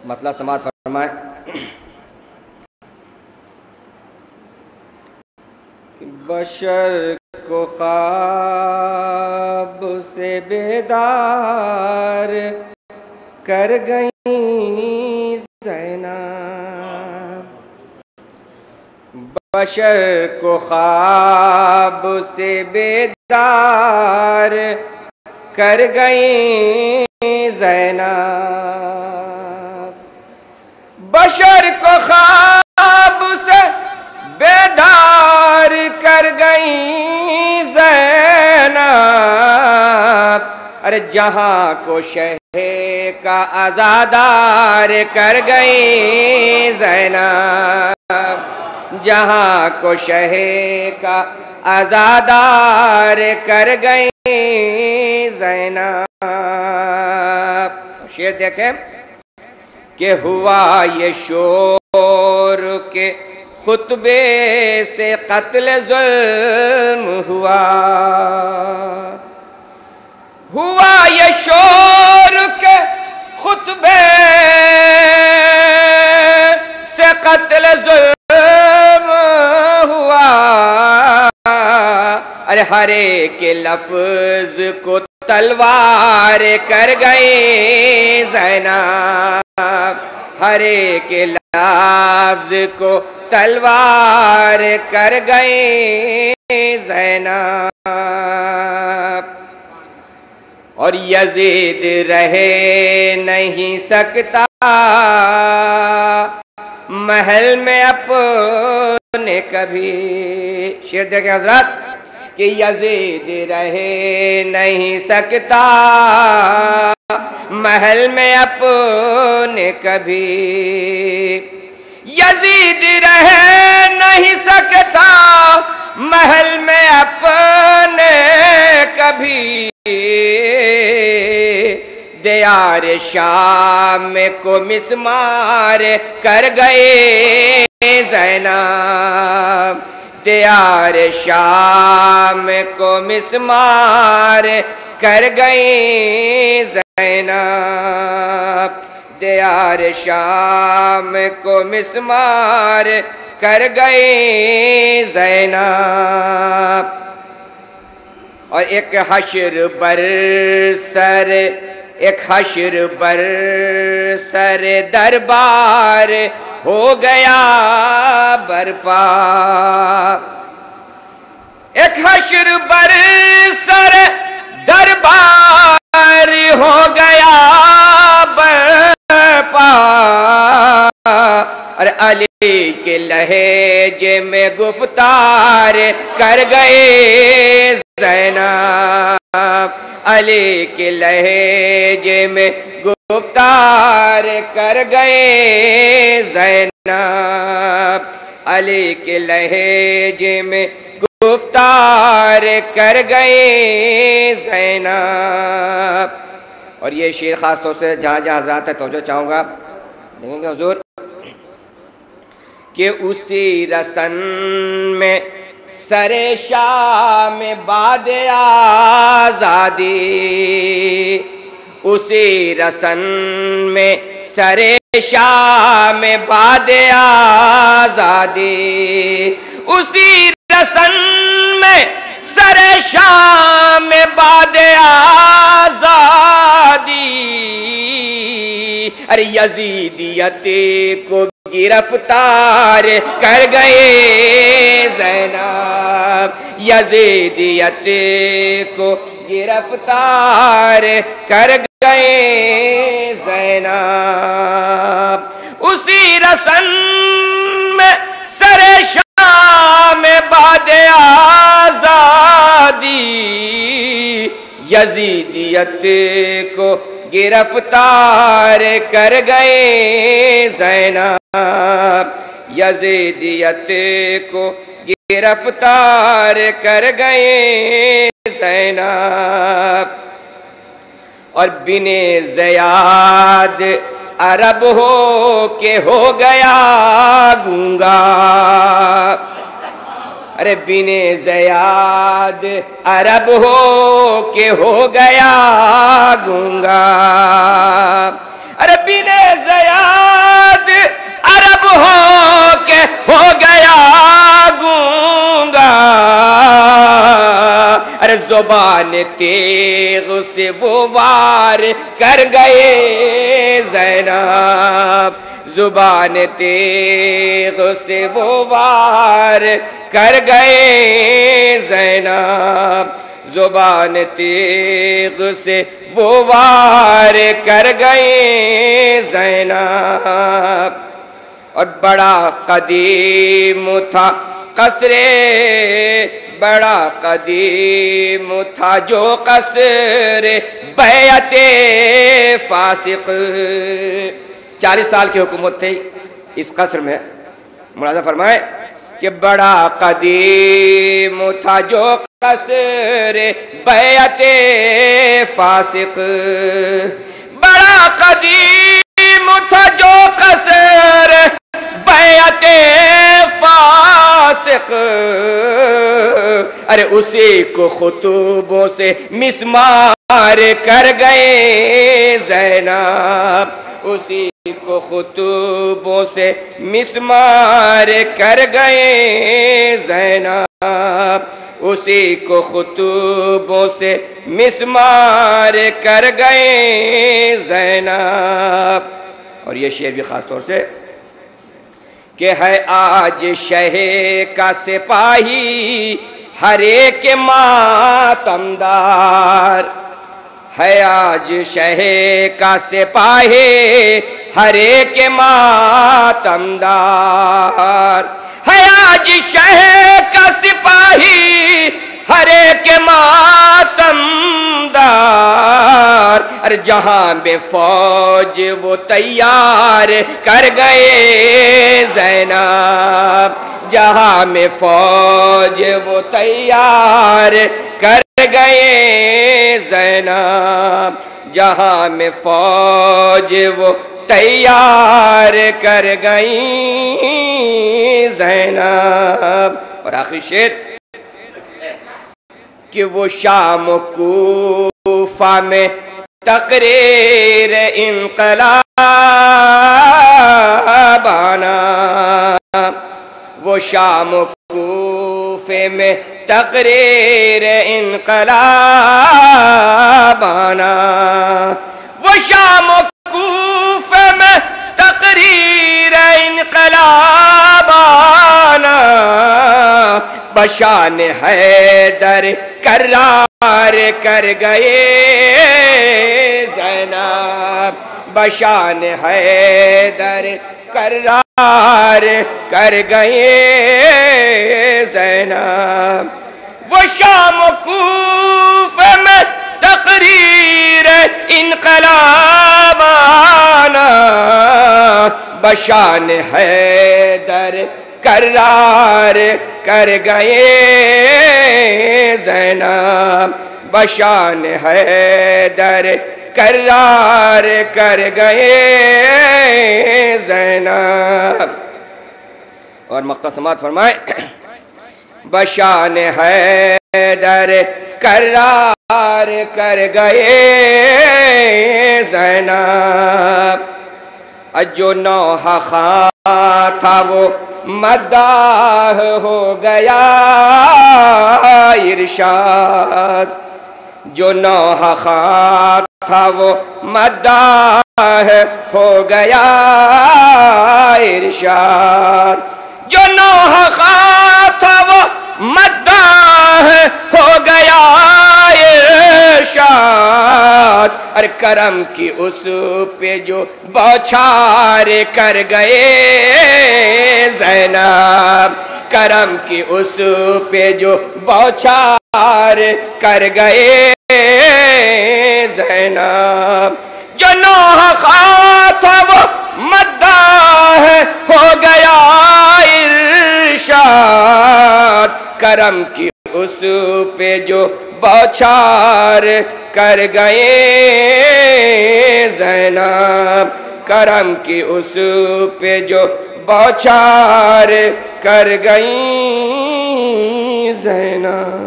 مطلب سماعت فرمائیں کہ بشر کو خواب سے بیدار کر گئیں زینب، بشر کو خواب سے بیدار کر گئیں زینب، بشر کو خواب سے بیدار کر گئیں زینب، ارے جہاں کو شہ کا آزادار کر گئیں زینب، جہاں کو شہ کا آزادار کر گئیں زینب۔ شعر دیکھیں کہ ہوا یہ شور کے خطبے سے قتل ظلم ہوا، ہوا یہ شور کے خطبے سے قتل ظلم ہوا، ارے ہر ایک لفظ کو تلوار کر گئیں زینب، ہر ایک لفظ کو تلوار کر گئیں زینب، اور یزید رہ نہیں سکتا محل میں اپنے کبھی۔ شعر دیکھیں حضرات کہ یزید رہ نہیں سکتا محل میں اپنے کبھی، یزید رہ نہیں سکتا محل میں اپنے کبھی، دیار شام کو مسمار کر گئے زینب، دیار شام کو مسمار کر گئیں زینب، دیار شام کو مسمار کر گئیں زینب، اور ایک حشر بر سر، ایک حشر بر سر دربار ہو گیا برپا، ایک حشر بر سر دربار ہو گیا برپا، اور علی کے لہجے میں گفتار کر گئے زینب، علی کے لہجے میں گفتار کر گئے زینب، علی کے لہجے میں گفتار کر گئے زینب۔ اور یہ شعر خاص طور سے جہاں جہاں حضرات ہے توجہ چاہوں گا، دیکھیں گے حضور کہ اسی رسن میں سر شام باد آزادی، اسی رسن میں سر شام باد آزادی، اسی رسن میں سر شام باد آزادی، ارے یزیدیت کو گرفتار کر گئے زینب، یزیدیت کو گرفتار کر گئے زینب، اسی رسن میں سر شام باد آزادی، یزیدیت کو گرفتار کر گئے زینب، یزیدیت کو گرفتار کر گئے زینب، اور بن زیاد عرب ہو کے ہو گیا گونگا، ارے بن زیاد عرب ہو کے ہو گیا گونگا، زبان تیغ سے وہ وار کر گئے زینب، زبان تیغ سے وہ وار کر گئے زینب، زبان تیغ سے وہ وار کر گئے زینب۔ اور بڑا قدیم تھا قصر، بڑا قدیم تھا جو قصر بیعت فاسق، 40 سال کی حکومت تھی اس قصر میں۔ ملاحظہ فرمائے کہ بڑا قدیم تھا جو قصر بیعت فاسق، بڑا قدیم تھا جو قصر بیعت فاسق، ارے اسی کو خطوبوں سے مسمار کر گئے زینب، اسی کو خطوبوں سے مسمار کر گئے زینب، اسی کو خطوبوں سے مسمار کر گئے زینب۔ اور یہ شعر بھی خاص طور سے کہ ہے آج شہ کا سپاہی ہر ایک ماتمدار، ہے آج شہ کا سپاہی ہر ایک ماتمدار، ہے آج شہ کا سپاہی ہر ایک ماتمدار، ارے جہاں بے فوج وہ تیار کر گئے زینب، جہاں میں فوج وہ تیار کر گئے زینب، جہاں میں فوج وہ تیار کر گئی زینب۔ اور آخری شعر کہ وہ شام و کوفہ میں تقریر انقلاب آنا، وہ شام و کوفے میں تقریر انقلاب آنا، وہ شام و کوفے میں تقریر انقلاب آنا، بشان حیدر کرار کر گئے زینب، بشان حیدر کرار کر گئے زینب، وہ شام و کوفہ میں تقریر انقلاب آنا، بشان حیدر کرار کر گئے زینب، بشان حیدر کرار کر گئے زینب۔ اور مختصمات فرمائیں بشان حیدر کرار کر گئے زینب، جو نوحہ خاں تھا وہ مداح ہو گیا ارشاد، جو نوحہ خاں تھا وہ مداح ہو گیا ارشاد، جو نوحہ خاں تھا وہ مداح ہو گیا ارشاد، اور کرم کی اس پہ جو بوچھار کر گئے زینب، کرم کی اس پہ جو بوچھار کر گئے زینب، جو نوحہ خاں تھا وہ مداح ہو گیا ارشاد، کرم کی اس پہ جو بوچھار کر گئے زینب، کرم کی اس پہ جو بوچھار کر گئی زینب۔